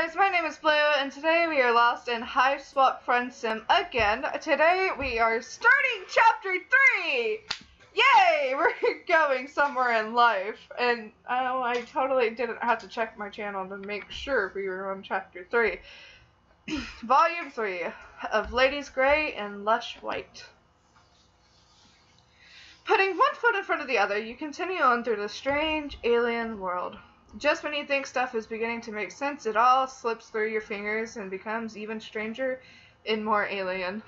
guys, my name is Blue, and today we are lost in Hiveswap Friendsim again. Today we are starting Chapter 3! Yay! We're going somewhere in life, and I totally didn't have to check my channel to make sure we were on Chapter 3. Volume 3 of Ladies Grey and Lush White. Putting one foot in front of the other, you continue on through the strange alien world. Just when you think stuff is beginning to make sense, it all slips through your fingers and becomes even stranger and more alien.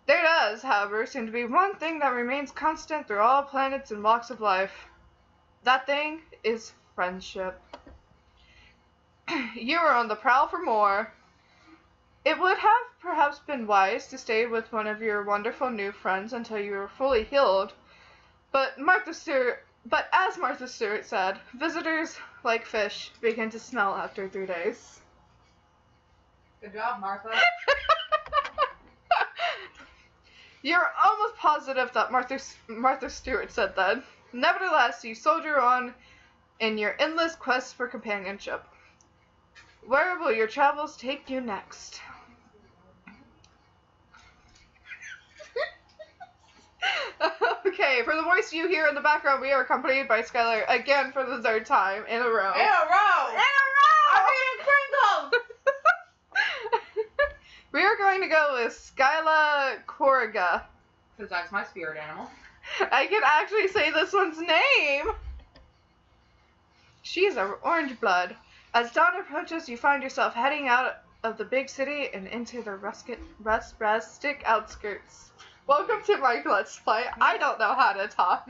There does, however, seem to be one thing that remains constant through all planets and walks of life. That thing is friendship. You are on the prowl for more. It would have perhaps been wise to stay with one of your wonderful new friends until you were fully healed, but as Martha Stewart said, visitors, like fish, begin to smell after 3 days. Good job, Martha. You're almost positive that Martha Stewart said that. Nevertheless, you soldier on in your endless quest for companionship. Where will your travels take you next? Okay, for the voice you hear in the background, we are accompanied by Skylar again for the 3rd time in a row. In a row! In a row! I'm eating Pringles! We are going to go with Skylar Corriga. Because that's my spirit animal. I can actually say this one's name! She's an orange blood. As dawn approaches, you find yourself heading out of the big city and into the rustic outskirts. Welcome to my Let's Play. I don't know how to talk.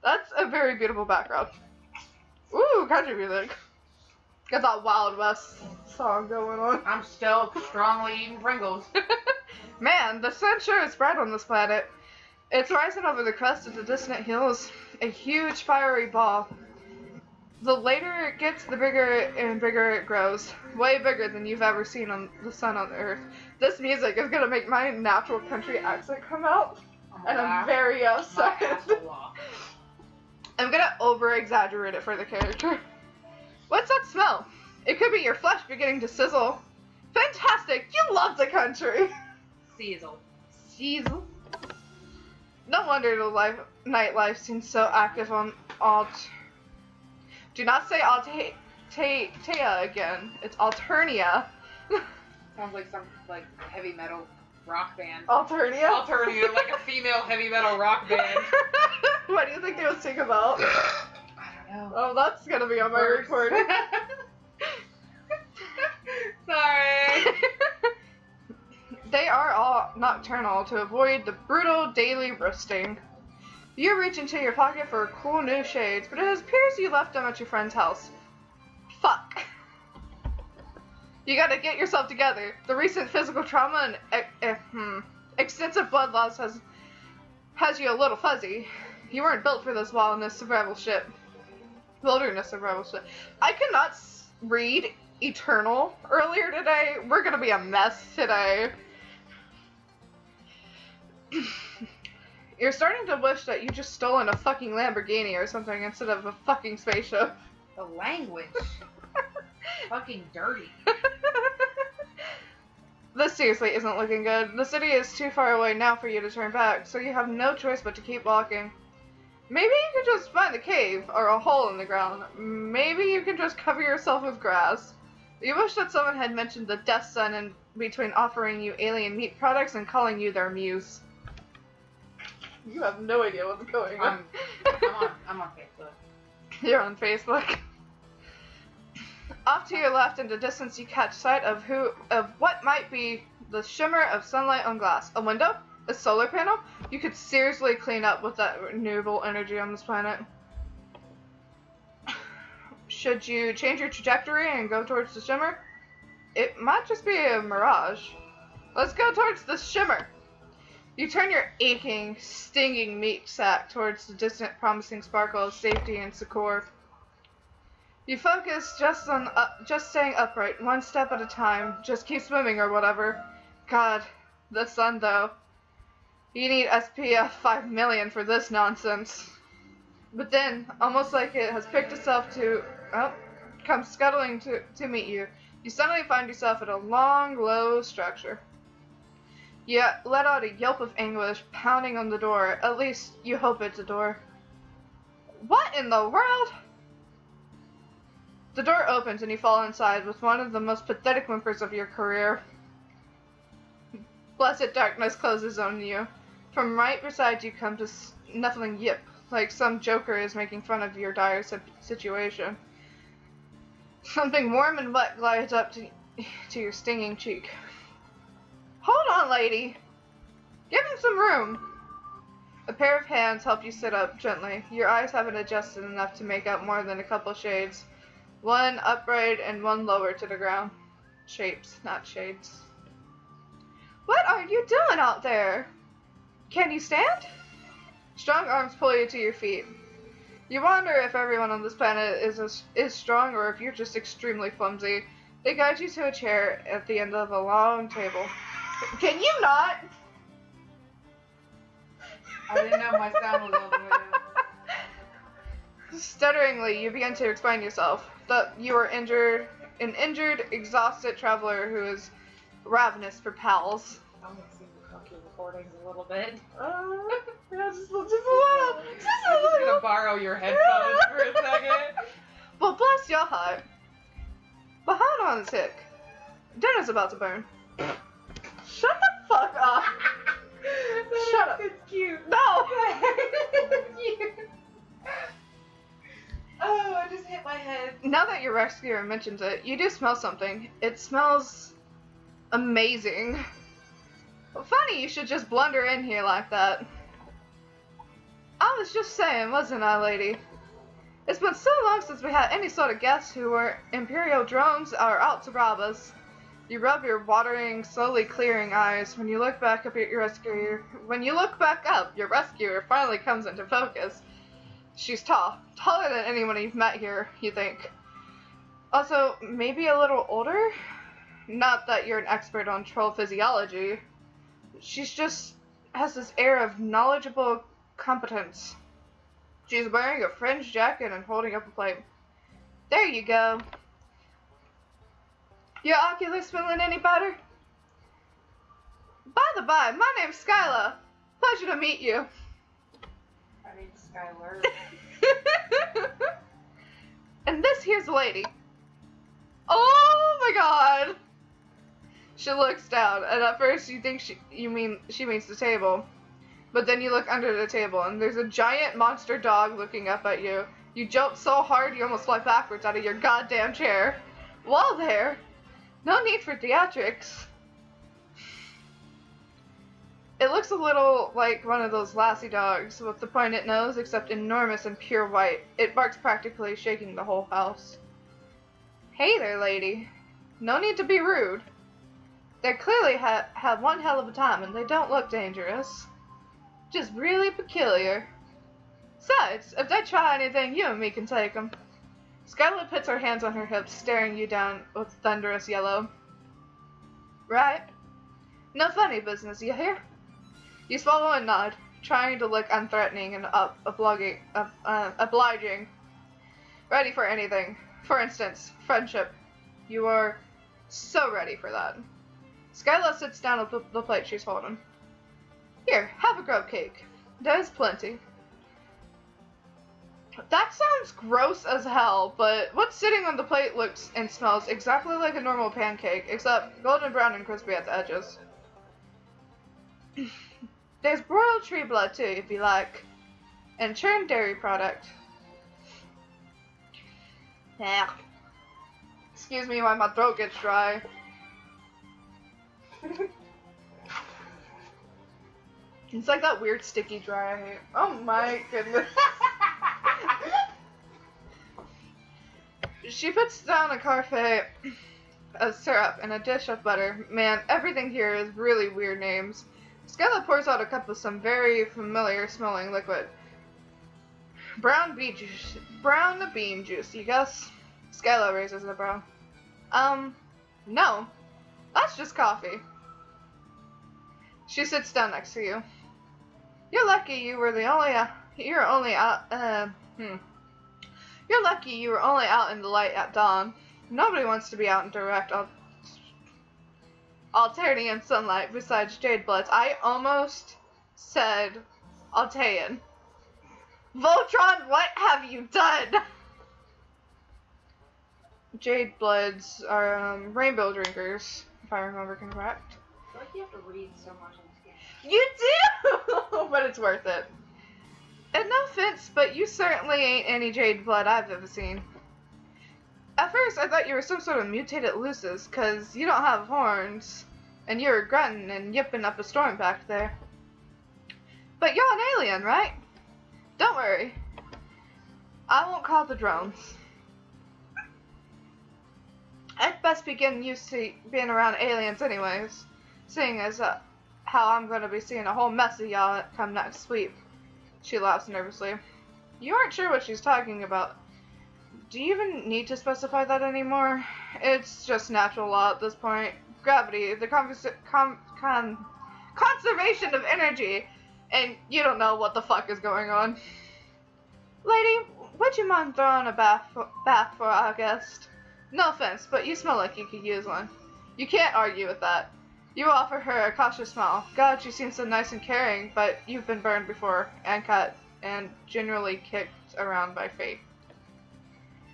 That's a very beautiful background. Ooh, country music. Got that Wild West song going on. I'm still strongly eating Pringles. Man, the sun sure is bright on this planet. It's rising over the crest of the distant hills, a huge fiery ball. The later it gets, the bigger and bigger it grows. Way bigger than you've ever seen on the sun on the earth. This music is gonna make my natural country accent come out. And I'm very upset. I'm gonna over-exaggerate it for the character. What's that smell? It could be your flesh beginning to sizzle. Fantastic! You love the country! Sizzle. Sizzle. No wonder the nightlife seems so active on Alt. Do not say Altea again. It's Alternia. Sounds like some heavy metal rock band. Alternia? Alternia, like a female heavy metal rock band. What do you think they would sing about? I don't know. Oh, that's gonna be on my recording. Sorry. They are all nocturnal to avoid the brutal daily roasting. You reach into your pocket for cool new shades, but it appears you left them at your friend's house. Fuck. You gotta get yourself together. The recent physical trauma and extensive blood loss has you a little fuzzy. You weren't built for this wilderness survival shit. Wilderness survival shit. I could not read Eternal earlier today. We're gonna be a mess today. You're starting to wish that you just stolen a fucking Lamborghini or something instead of a fucking spaceship. The language. Fucking dirty. This seriously isn't looking good. The city is too far away now for you to turn back, so you have no choice but to keep walking. Maybe you could just find a cave or a hole in the ground. Maybe you can just cover yourself with grass. You wish that someone had mentioned the Death Sun in between offering you alien meat products and calling you their muse. You have no idea what's going on. I'm on Facebook. You're on Facebook. Off to your left in the distance you catch sight of what might be the shimmer of sunlight on glass. A window? A solar panel? You could seriously clean up with that renewable energy on this planet. Should you change your trajectory and go towards the shimmer? It might just be a mirage. Let's go towards the shimmer. You turn your aching, stinging meat sack towards the distant, promising sparkle of safety and succor. You focus just staying upright, one step at a time. Just keep swimming or whatever. God, the sun though. You need SPF 5 million for this nonsense. But then, almost like it has picked itself to... Oh, comes scuttling to meet you, you suddenly find yourself at a long, low structure. You let out a yelp of anguish, pounding on the door. At least, you hope it's a door. What in the world? The door opens and you fall inside with one of the most pathetic whimpers of your career. Blessed darkness closes on you. From right beside you comes a snuffling yip, like some joker is making fun of your dire situation. Something warm and wet glides up to your stinging cheek. Hold on, lady. Give him some room. A pair of hands help you sit up gently. Your eyes haven't adjusted enough to make out more than a couple shades. One upright and one lower to the ground. Shapes, not shades. What are you doing out there? Can you stand? Strong arms pull you to your feet. You wonder if everyone on this planet is strong or if you're just extremely clumsy. They guide you to a chair at the end of a long table. Can you not? I didn't know my sound was all the way up. Stutteringly, you begin to explain yourself. That you are an injured, exhausted traveler who is ravenous for pals. I'm gonna see the funky recordings a little bit. Yeah, just a little. I'm just gonna borrow your headphones for a second. Well, bless your heart. But hold on a tick. Dinner's about to burn. Shut the fuck up. Shut up. It's cute. No. It's cute. Oh, I just hit my head. Now that your rescuer mentions it, you do smell something. It smells amazing. Well, funny you should just blunder in here like that. I was just saying, wasn't I, lady? It's been so long since we had any sort of guests who were Imperial drones or out to rob us. You rub your watering, slowly clearing eyes when you look back up at your rescuer. When you look back up, your rescuer finally comes into focus. She's tall. Taller than anyone you've met here, you think. Also, maybe a little older? Not that you're an expert on troll physiology. She's just has this air of knowledgeable competence. She's wearing a fringed jacket and holding up a plate. There you go. Your Oculus feeling any better? By the by, my name's Skylar. Pleasure to meet you. I mean, Skylar. And this here's the lady. Oh my god! She looks down, and at first you think she means the table. But then you look under the table, and there's a giant monster dog looking up at you. You jump so hard you almost fly backwards out of your goddamn chair. While there, no need for theatrics. It looks a little like one of those lassie dogs with the pointed nose, except enormous and pure white. It barks practically shaking the whole house. Hey there, lady. No need to be rude. They clearly had one hell of a time, and they don't look dangerous. Just really peculiar. Besides, if they try anything, you and me can take them. Skylar puts her hands on her hips, staring you down with thunderous yellow. Right? No funny business, you hear? You swallow and nod, trying to look unthreatening and obliging. Ready for anything. For instance, friendship. You are so ready for that. Skylar sits down at the plate she's holding. Here, have a grub cake. There's plenty. That sounds gross as hell, but what's sitting on the plate looks and smells exactly like a normal pancake, except golden brown and crispy at the edges. There's broiled tree blood too, if you like, and churned dairy product. Yeah. Excuse me while my throat gets dry. It's like that weird sticky dry I hate. Oh my goodness. She puts down a parfait of syrup and a dish of butter. Man, everything here is really weird names. Skylar pours out a cup of some very familiar smelling liquid. Brown bean juice, you guess? Skylar raises a brow. No. That's just coffee. She sits down next to you. You're lucky you're You're lucky you were only out in the light at dawn. Nobody wants to be out in direct Alternian sunlight besides Jade Bloods. I almost said Altean. Voltron, what have you done? Jade Bloods are rainbow drinkers, if I remember correct. I feel like you have to read so much in this game. You do! But it's worth it. And no offense, but you certainly ain't any Jade Blood I've ever seen. At first, I thought you were some sort of mutated Lucis, cause you don't have horns, and you were grunting and yipping up a storm back there. But you're an alien, right? Don't worry. I won't call the drones. I'd best be getting used to being around aliens anyways, seeing as how I'm going to be seeing a whole mess of y'all come next sweep. She laughs nervously. You aren't sure what she's talking about. Do you even need to specify that anymore? It's just natural law at this point. Gravity, the conservation of energy, and you don't know what the fuck is going on. Lady, would you mind throwing a bath for our guest? No offense, but you smell like you could use one. You can't argue with that. You offer her a cautious smile. God, she seems so nice and caring, but you've been burned before, and cut, and generally kicked around by fate.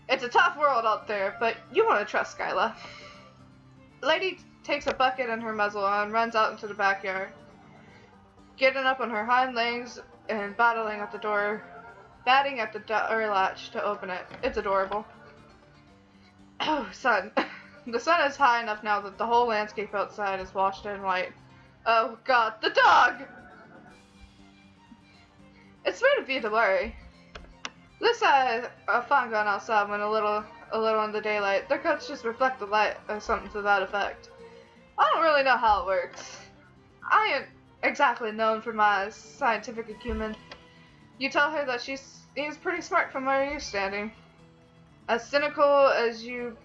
It's a tough world out there, but you want to trust Skylar. Lady takes a bucket and her muzzle and runs out into the backyard, getting up on her hind legs and batting at the door latch to open it. It's adorable. Oh, sun. The sun is high enough now that the whole landscape outside is washed in white. Oh god, the dog! It's sweet of you to worry. Lisa had a fun gun outside when a little in the daylight. Their coats just reflect the light or something to that effect. I don't really know how it works. I ain't exactly known for my scientific acumen. You tell her that she's pretty smart from where you're standing. As cynical as you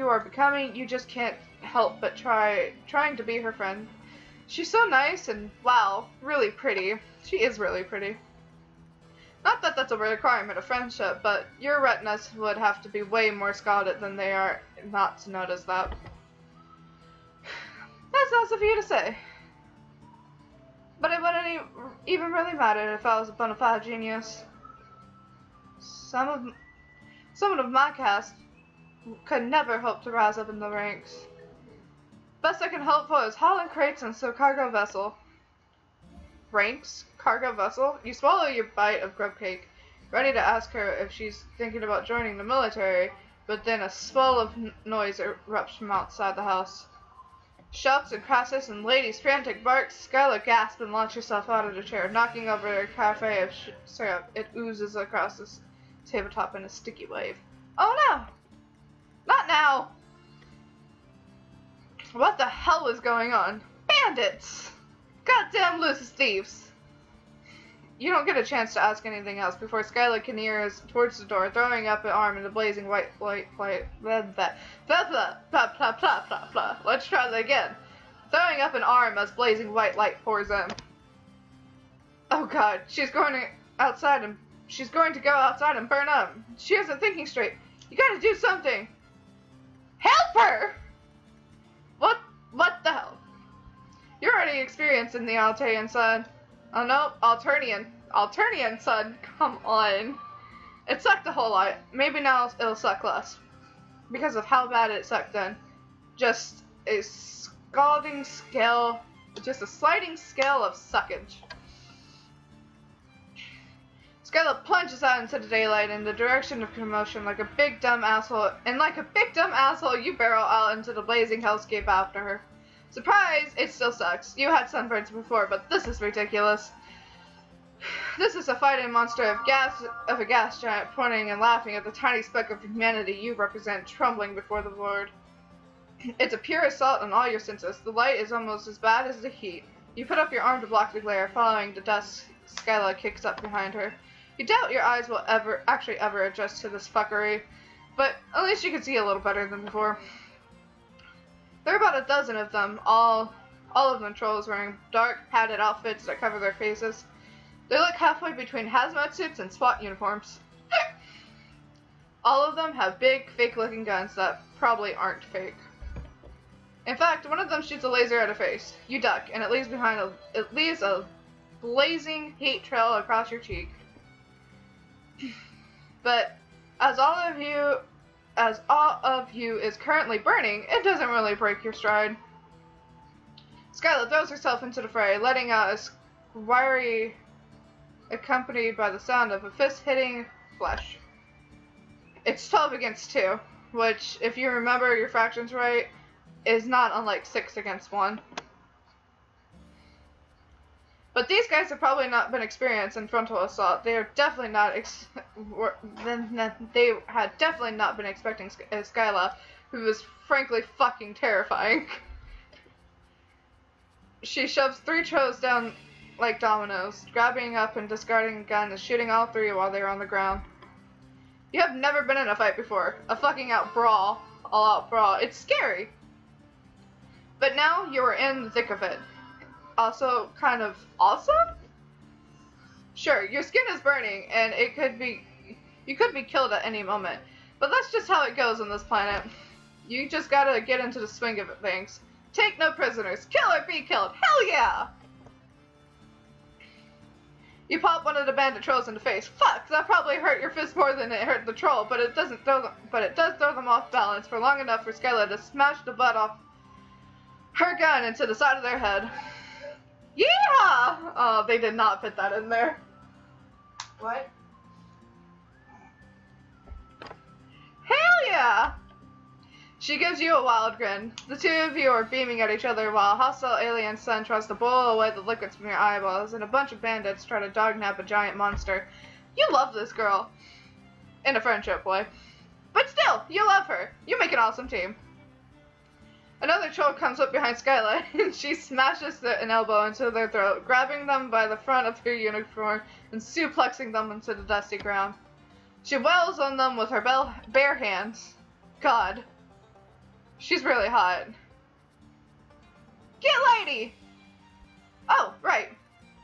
are becoming, you just can't help but trying to be her friend. She's so nice and, wow, really pretty. She is really pretty. Not that that's a requirement of friendship, but your retinas would have to be way more scalded than they are not to notice that. That's nice of you to say. But it wouldn't even really matter if I was a bona fide genius. Someone of my caste could never hope to rise up in the ranks. Best I can hope for is hauling crates and some cargo vessel. Ranks? Cargo vessel? You swallow your bite of grub cake, ready to ask her if she's thinking about joining the military, but then a swell of noise erupts from outside the house. Shouts and crasses and ladies' frantic barks. Skylar gasps and launches herself out of the chair, knocking over a cafe of syrup. It oozes across the tabletop in a sticky wave. Oh no! Not now! What the hell is going on? Bandits! Goddamn loose thieves! You don't get a chance to ask anything else before Skylar careers towards the door, throwing up an arm in the blazing white light. Let's try that again. Throwing up an arm as blazing white light pours in. Oh god, she's going to go outside and burn up. She isn't thinking straight. You gotta do something. Help her! What the hell? You're already experienced in the Altean sun. Oh no, Alternian sun, come on. It sucked a whole lot. Maybe now it'll suck less. Because of how bad it sucked then. Just a sliding scale of suckage. Skylar plunges out into the daylight in the direction of commotion like a big dumb asshole, and like a big dumb asshole, you barrel out into the blazing hellscape after her. Surprise! It still sucks. You had sunburns before, but this is ridiculous. This is a fighting monster of a gas giant pointing and laughing at the tiny speck of humanity you represent, trembling before the Lord. It's a pure assault on all your senses. The light is almost as bad as the heat. You put up your arm to block the glare, following the dust Skylar kicks up behind her. You doubt your eyes will ever adjust to this fuckery, but at least you can see a little better than before. There are about a dozen of them, all of them trolls wearing dark, padded outfits that cover their faces. They look halfway between hazmat suits and SWAT uniforms. All of them have big, fake-looking guns that probably aren't fake. In fact, one of them shoots a laser at her face. You duck, and it leaves a blazing hate trail across your cheek. But as all of you is currently burning, it doesn't really break your stride. Skylar throws herself into the fray, letting out a squirry accompanied by the sound of a fist hitting flesh. It's 12 against 2, which, if you remember your fractions right, is not unlike 6 against 1. But these guys have probably not been experienced in frontal assault. They are definitely not. They had definitely not been expecting Skylar, who was frankly fucking terrifying. She shoves 3 toes down like dominoes, grabbing up and discarding a gun and shooting all 3 while they are on the ground. You have never been in a fight before. A fucking all-out brawl. It's scary. But now you are in the thick of it. Also kind of awesome? Sure, your skin is burning and you could be killed at any moment. But that's just how it goes on this planet. You just gotta get into the swing of things. Take no prisoners. Kill or be killed. Hell yeah! You pop one of the bandit trolls in the face. Fuck, that probably hurt your fist more than it hurt the troll, but it does throw them off balance for long enough for Skylar to smash the butt off her gun into the side of their head. Yeah! Oh, they did not fit that in there. What? Hell yeah! She gives you a wild grin. The 2 of you are beaming at each other while a hostile alien sun tries to boil away the liquids from your eyeballs and a bunch of bandits try to dognap a giant monster. You love this girl. In a friendship way. But still, you love her. You make an awesome team. Another troll comes up behind Skylar and she smashes an elbow into their throat, grabbing them by the front of their uniform and suplexing them into the dusty ground. She wails on them with her bare hands. God. She's really hot. Get lady! Oh, right.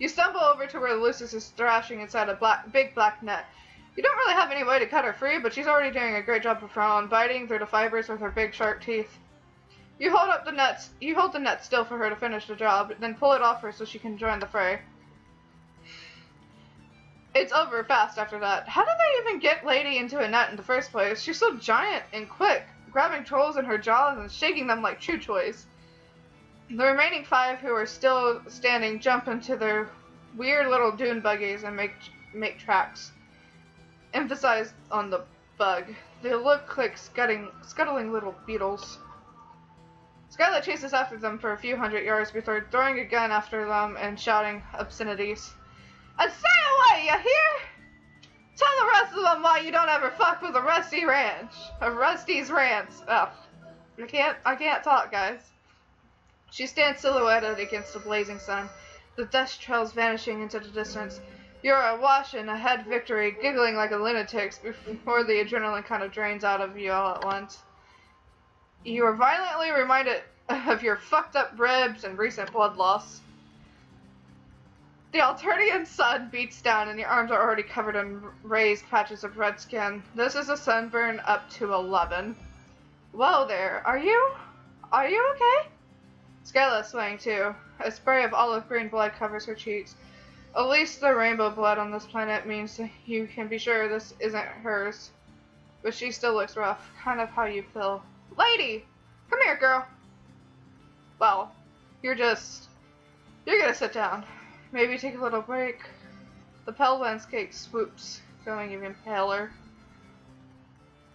You stumble over to where Lucis is thrashing inside a big black net. You don't really have any way to cut her free, but she's already doing a great job of her own, biting through the fibers with her big sharp teeth. You hold the net still for her to finish the job, then pull it off her so she can join the fray. It's over fast after that. How did they even get Lady into a net in the first place? She's so giant and quick, grabbing trolls in her jaws and shaking them like chew toys. The remaining 5 who are still standing jump into their weird little dune buggies and make tracks. Emphasized on the bug. They look like scuttling little beetles. Skylar chases after them for a few hundred yards before throwing a gun after them and shouting obscenities. And stay away, you hear? Tell the rest of them why you don't ever fuck with a Rusty's Ranch. Oh, I can't talk, guys. She stands silhouetted against the blazing sun, the dust trails vanishing into the distance. You're awash in a head victory, giggling like a lunatic before the adrenaline kind of drains out of you all at once. You are violently reminded of your fucked up ribs and recent blood loss. The Alternian sun beats down and your arms are already covered in raised patches of red skin. This is a sunburn up to 11. Whoa there, are you okay? Skylar is swaying too. A spray of olive green blood covers her cheeks. At least the rainbow blood on this planet means that you can be sure this isn't hers. But she still looks rough, kind of how you feel. Lady! Come here, girl! Well, you're gonna sit down. Maybe take a little break. The pale landscape swoops, going even paler.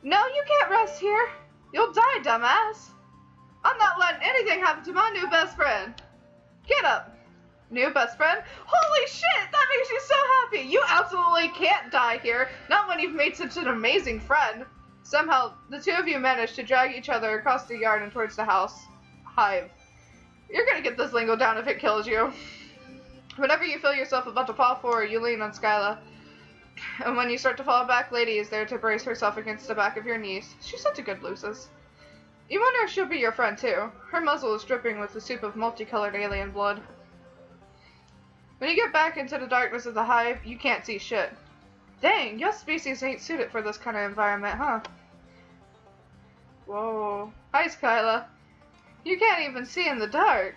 No, you can't rest here. You'll die, dumbass. I'm not letting anything happen to my new best friend. Get up. New best friend? Holy shit, that makes you so happy. You absolutely can't die here. Not when you've made such an amazing friend. Somehow, the 2 of you manage to drag each other across the yard and towards the house. Hive. You're gonna get this lingo down if it kills you. Whenever you feel yourself about to fall forward, you lean on Skylar. And when you start to fall back, Lady is there to brace herself against the back of your knees. She's such a good Lucis. You wonder if she'll be your friend too. Her muzzle is dripping with the soup of multicolored alien blood. When you get back into the darkness of the hive, you can't see shit. Dang, your species ain't suited for this kind of environment, huh? Whoa. Hi, Skylar. You can't even see in the dark.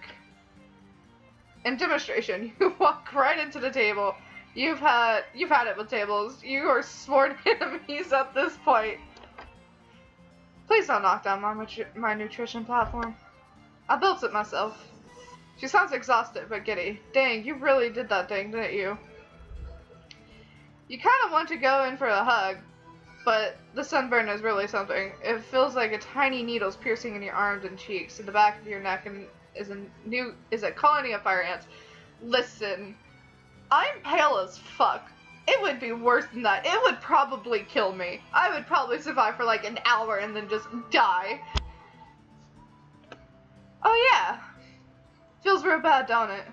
In demonstration, you walk right into the table. You've had it with tables. You are sworn enemies at this point. Please don't knock down my nutrition platform. I built it myself. She sounds exhausted but giddy. Dang, you really did that thing, didn't you? You kind of want to go in for a hug, but the sunburn is really something. It feels like a tiny needle's piercing in your arms and cheeks, in the back of your neck, and is a colony of fire ants. Listen, I'm pale as fuck. It would be worse than that. It would probably kill me. I would probably survive for like an hour and then just die. Oh yeah. Feels real bad, don't it?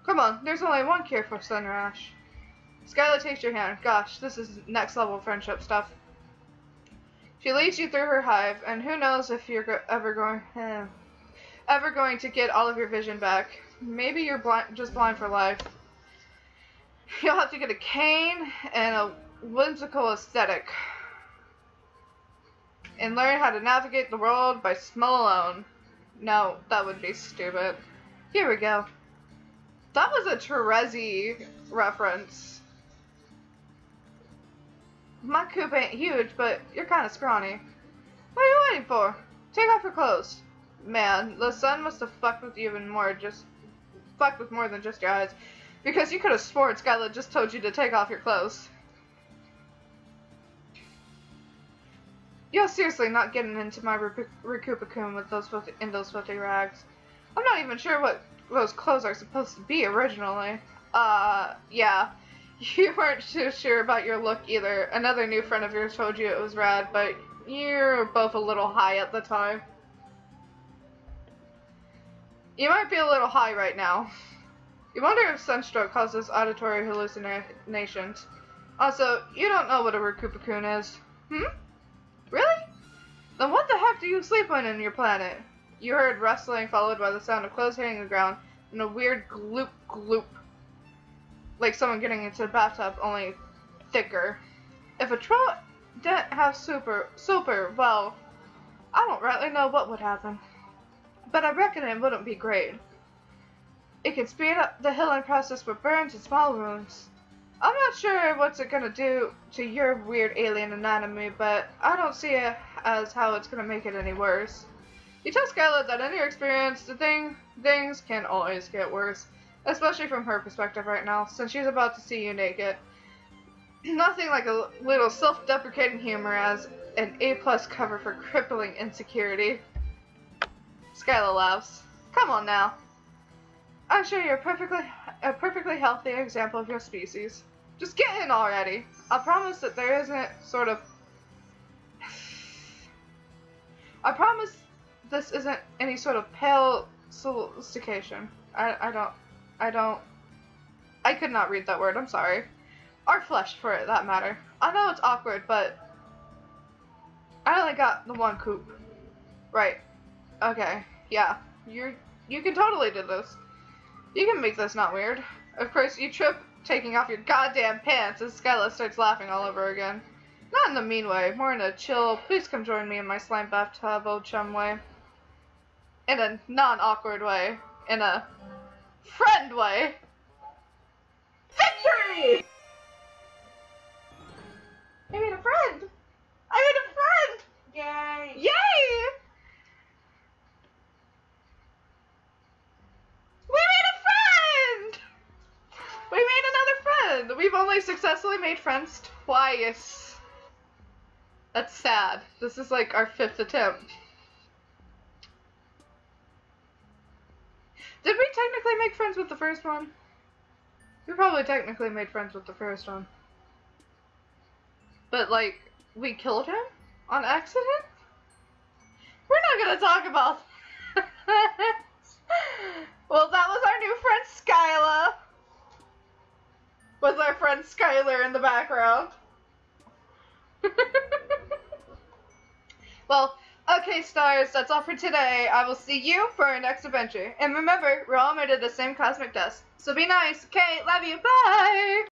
Come on, there's only one cure for sun rash. Skylar takes your hand. Gosh, this is next level friendship stuff. She leads you through her hive, and who knows if you're ever going to get all of your vision back. Maybe you're just blind for life. You'll have to get a cane and a whimsical aesthetic. And learn how to navigate the world by smell alone. No, that would be stupid. Here we go. That was a Terezi reference. My coop ain't huge, but you're kind of scrawny. What are you waiting for? Take off your clothes. Man, the sun must have fucked with you even more, fucked with more than just your eyes. Because you could have sworn Skylar just told you to take off your clothes. You're seriously not getting into my Recoupacum with those filthy rags. I'm not even sure what those clothes are supposed to be originally. Yeah. You weren't too sure about your look either. Another new friend of yours told you it was rad, but you're both a little high at the time. You might be a little high right now. You wonder if sunstroke causes auditory hallucinations. Also, you don't know what a Recoupacum is. Really? Then what the heck do you sleep on in your planet? You heard rustling followed by the sound of clothes hitting the ground and a weird gloop gloop. Like someone getting into a bathtub, only thicker. If a troll didn't have super, well, I don't rightly know what would happen. But I reckon it wouldn't be great. It can speed up the healing process for burns and small wounds. I'm not sure what's it gonna do to your weird alien anatomy, but I don't see it as how it's gonna make it any worse. You tell Skylar that in your experience, things can always get worse. Especially from her perspective right now, since she's about to see you naked. Nothing like a little self-deprecating humor as an A+ cover for crippling insecurity. Skylar laughs. Come on now. I'm sure you're a perfectly healthy example of your species. Just get in already. I promise that there isn't sort of... I promise this isn't any sort of pale sophistication. I could not read that word, I'm sorry. Or flesh, for that matter. I know it's awkward, but I only got the one coop. Right. Okay. Yeah. You can totally do this. You can make this not weird. Of course, you trip taking off your goddamn pants as Skylar starts laughing all over again. Not in the mean way, more in a chill, please come join me in my slime bathtub, old chum way. In a non-awkward way. In a friend way. Victory! I made a friend! I made a friend! Yay! Yay! We made a friend! We made another friend! We've only successfully made friends twice. That's sad. This is like our 5th attempt. Did we technically make friends with the first one? We probably technically made friends with the first one. But, like, we killed him? On accident? We're not gonna talk about that. Well, that was our new friend Skylar. With our friend Skylar in the background. Well, okay, stars, that's all for today. I will see you for our next adventure. And remember, we're all made of the same cosmic dust. So be nice, okay? Love you, bye!